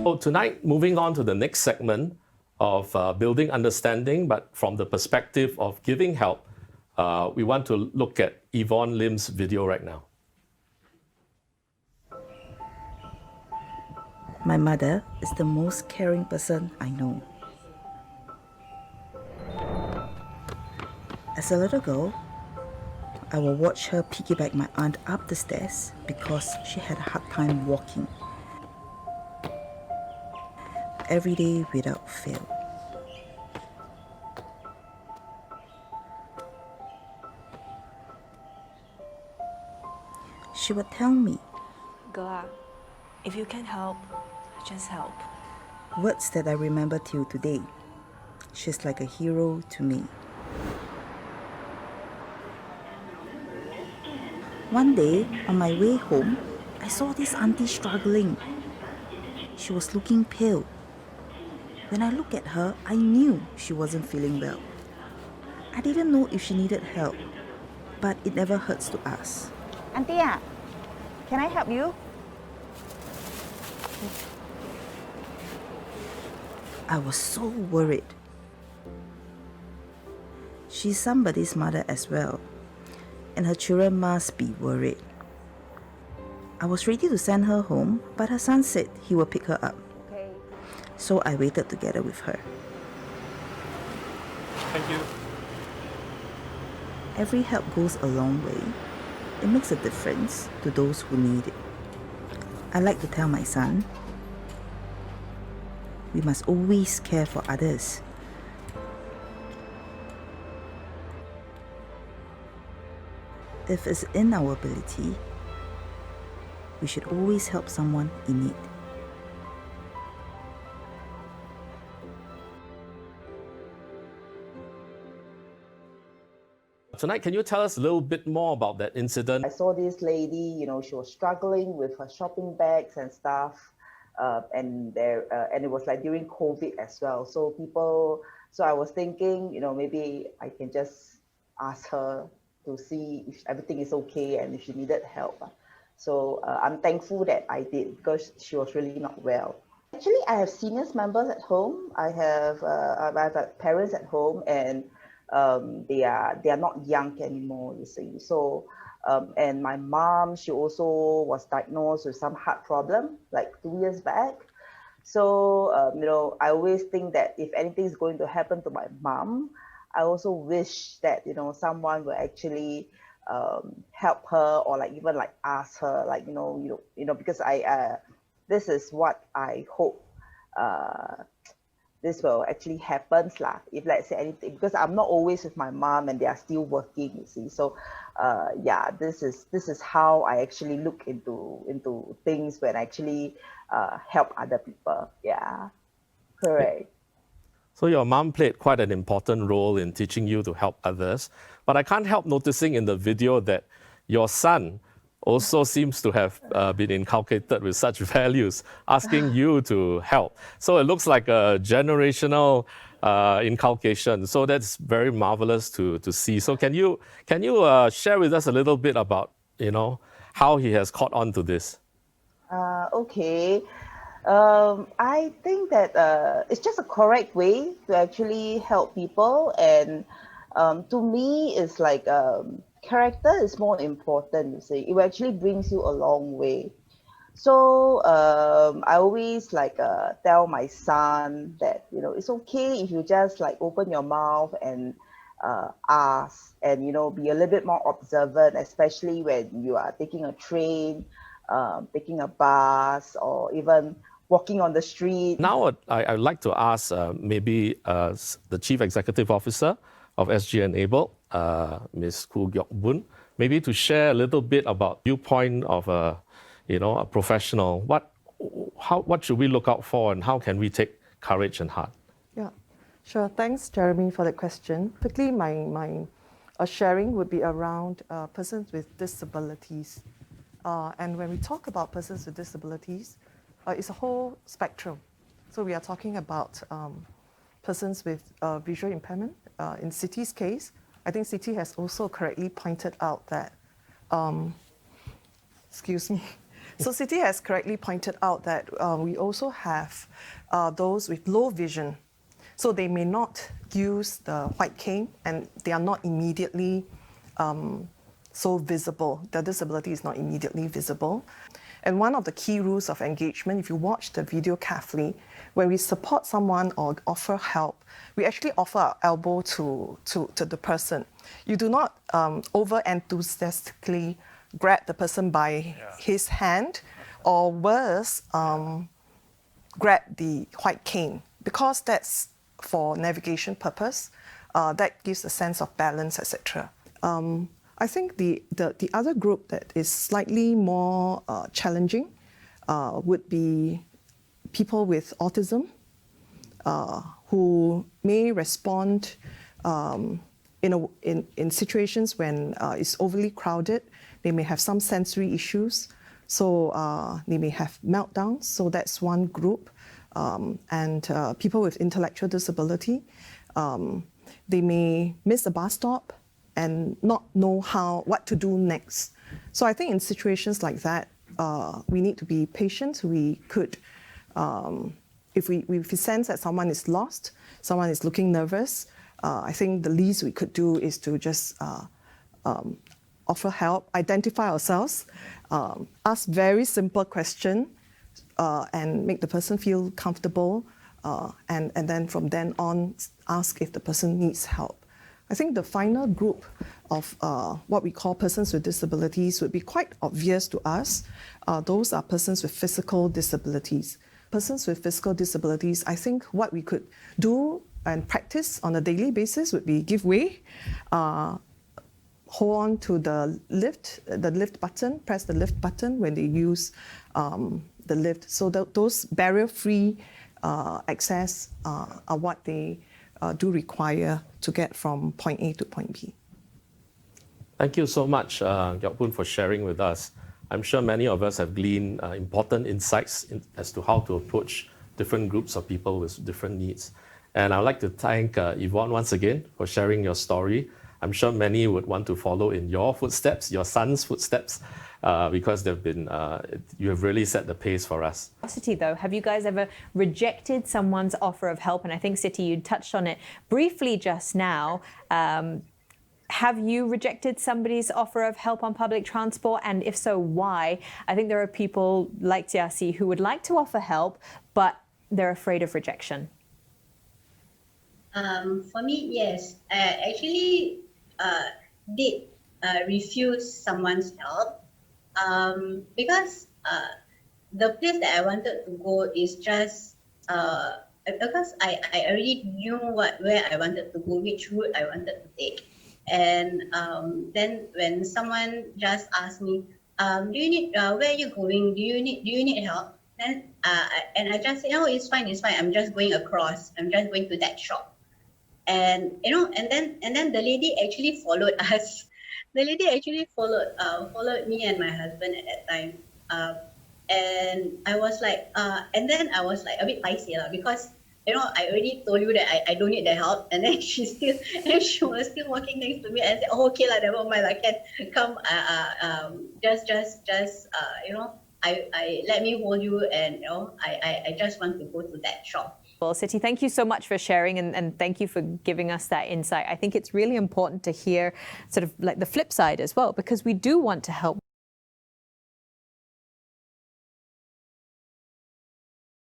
So tonight, moving on to the next segment of building understanding, but from the perspective of giving help, we want to look at Yvonne Lim's video right now. My mother is the most caring person I know. As a little girl, I will watch her piggyback my aunt up the stairs because she had a hard time walking. Every day without fail. She would tell me, "Girl, if you can help, just help." words that I remember till today. She's like a hero to me. One day, on my way home, I saw this auntie struggling. She was looking pale. When I looked at her, I knew she wasn't feeling well. I didn't know if she needed help, but it never hurts to ask. Auntie, can I help you? I was so worried. She's somebody's mother as well, and her children must be worried. I was ready to send her home, but her son said he will pick her up. Okay. So I waited together with her. Thank you. Every help goes a long way. It makes a difference to those who need it. I like to tell my son, we must always care for others. If it's in our ability, we should always help someone in need. Tonight, can you tell us a little bit more about that incident? I saw this lady, she was struggling with her shopping bags and stuff, and it was like during COVID as well. So I was thinking, maybe I can just ask her to see if everything is okay and if she needed help. So I'm thankful that I did because she was really not well. Actually, I have seniors members at home. I have parents at home, and they are not young anymore, you see. So and my mom, she also was diagnosed with some heart problem like 2 years back. So I always think that if anything is going to happen to my mom, I also wish that someone will actually help her, or like even like ask her, like because this is what I hope this will actually happens lah. If let's say anything, because I'm not always with my mom and they are still working, you see. So this is how I actually look into things when I actually help other people. Yeah, correct. So your mom played quite an important role in teaching you to help others. But I can't help noticing in the video that your son also seems to have been inculcated with such values, asking you to help. So it looks like a generational inculcation. So that's very marvelous to see. So can you share with us a little bit about how he has caught on to this? Okay. I think that it's just a correct way to actually help people, and to me, it's like character is more important. You see, it actually brings you a long way. So I always tell my son that it's okay if you just like open your mouth and ask, and be a little bit more observant, especially when you are taking a train, taking a bus, or even walking on the street. Now, I'd like to ask maybe the Chief Executive Officer of SG Enable, Ms. Koo Gyok Boon, maybe to share a little bit about viewpoint of a professional. What should we look out for, and how can we take courage and heart? Yeah, sure. Thanks, Jeremy, for that question. Quickly, my sharing would be around persons with disabilities. And when we talk about persons with disabilities, it's a whole spectrum. So we are talking about persons with visual impairment. In Siti's case, I think Siti has also correctly pointed out that, excuse me, So Siti has correctly pointed out that we also have those with low vision. So they may not use the white cane and they are not immediately so visible. Their disability is not immediately visible. And one of the key rules of engagement, if you watch the video carefully, when we support someone or offer help, we actually offer our elbow to the person. You do not over-enthusiastically grab the person by his hand, or worse, grab the white cane, because that's for navigation purpose. That gives a sense of balance, etc. I think the other group that is slightly more challenging would be people with autism who may respond in situations when it's overly crowded. They may have some sensory issues, so they may have meltdowns. So that's one group. And people with intellectual disability, they may miss a bus stop and not know what to do next. So I think in situations like that, we need to be patient. We could, if we sense that someone is lost, someone is looking nervous, I think the least we could do is to just offer help, identify ourselves, ask very simple questions, and make the person feel comfortable, and then from then on, ask if the person needs help. I think the final group of what we call persons with disabilities would be quite obvious to us. Those are persons with physical disabilities. Persons with physical disabilities, I think what we could do and practice on a daily basis would be give way, hold on to the lift button, press the lift button when they use the lift. So those barrier-free access are what they do require to get from point A to point B. Thank you so much, Gyok Poon, for sharing with us. I'm sure many of us have gleaned important insights as to how to approach different groups of people with different needs. And I'd like to thank Yvonne once again for sharing your story. I'm sure many would want to follow in your footsteps, your son's footsteps, because they've been, you have really set the pace for us. Curiosity though, have you guys ever rejected someone's offer of help? And I think, Siti, you touched on it briefly just now. Have you rejected somebody's offer of help on public transport? And if so, why? I think there are people like Jiasi who would like to offer help, but they're afraid of rejection. For me, yes. I actually did refuse someone's help because the place that I wanted to go is just because I already knew where I wanted to go, which route I wanted to take. And then when someone just asked me, do you need where are you going? Do you need help? Then and I just said, oh, it's fine. I'm just going across. I'm just going to that shop. And and then the lady actually followed us. The lady actually followed me and my husband at that time. And I was like, and then I was like a bit paiseh because I already told you that I don't need the help, and then she was still walking next to me and said, oh, okay lah, never mind, I can come. I let me hold you, and I just want to go to that shop. Well, Siti, thank you so much for sharing, and thank you for giving us that insight. I think it's really important to hear sort of like the flip side as well, because we do want to help